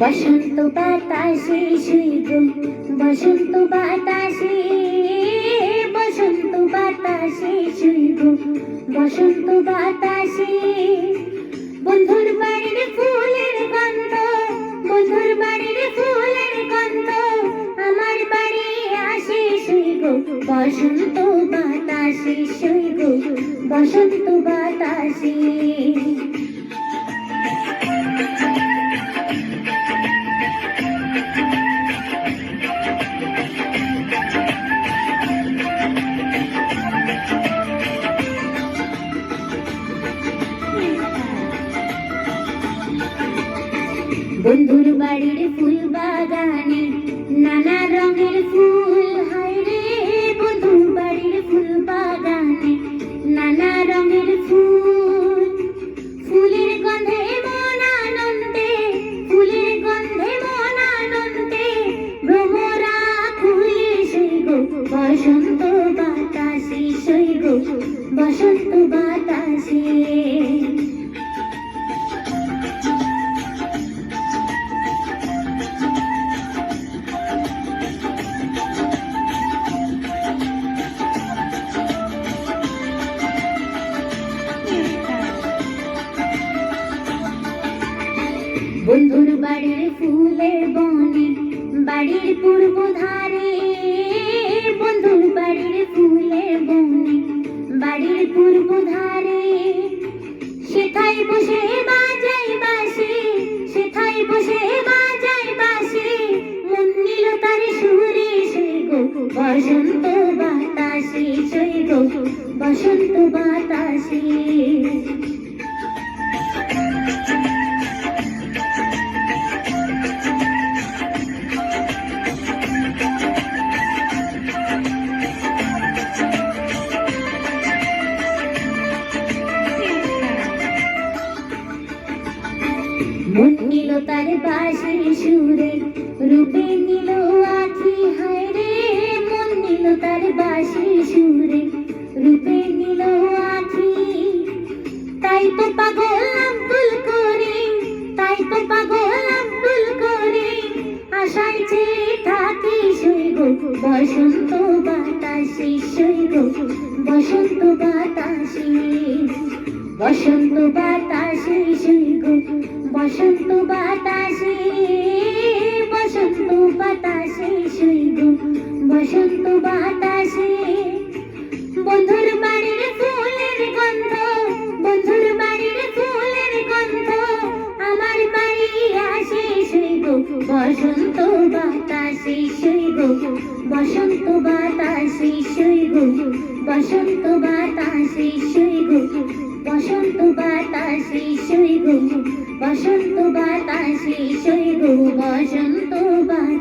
বসন্ত বাতাসে শুইব, বসন্ত বাতাসে, বসন্ত বাতাসে শুইব, বসন্ত বাতাসে। বন্ধুর বাড়ির ফুলের গন্ধ, বন্ধুর বাড়ির ফুলের গন্ধ আমার বাড়ি আসে শুইব, বসন্ত বাতাসে শুইব, বসন্ত বাতাসে। বন্ধুর বাড়ির ফুল বাগানে নানা রঙের ফুল, হায় রে বন্ধুর বাড়ির ফুল বাগানে নানা রঙের ফুল। ফুলের গন্ধে মন আনন্দে, ফুলের গন্ধে মন আনন্দে ভ্রমরা খুলে সইব, বসন্ত বাতাসে সইব, বসন্ত বাতাসে। বন্ধুর বাড়ির ফুলের বনে বাড়ির পূর্ব ধারে, বন্ধুর বাড়ির ফুলের বনে বাড়ির পূর্ব ধারে। সেথায় বসে বাজাই বাঁশি, সেথায় বসে বাজাই বাঁশি মন নিল তার সুরে সইব, বসন্ত বাতাসে সইব, বসন্ত বাতাসে। মন নিল তার বাঁশির সুরে, রূপে নিল আখি, হায় রে মন নিল তার বাঁশির সুরে, রূপে নিল আখি। তাই তো পাগল আব্দুল করিম, তাই তো পাগল আব্দুল করিম আশায় চেয়ে থাকি সইব, বসন্ত বাতাসে সইব, বসন্ত বাতাসে। বসন্ত বাতাসে সইব, বসন্ত বাতাসে, বসন্ত বাতাসে সইব, বসন্ত বাতাসে। বন্ধুর বাড়ির ফুলের গন্ধ, বন্ধুর বাড়ির ফুলের গন্ধ আমার বাড়ি আসে সইব, বসন্ত বাতাসে সইব, বসন্ত বাতাসে সইব, বসন্ত বাতাসে সইব, বসন্ত বাতাসে সইব, বসন্ত বাতাসে সইব, বসন্ত বাতাসে।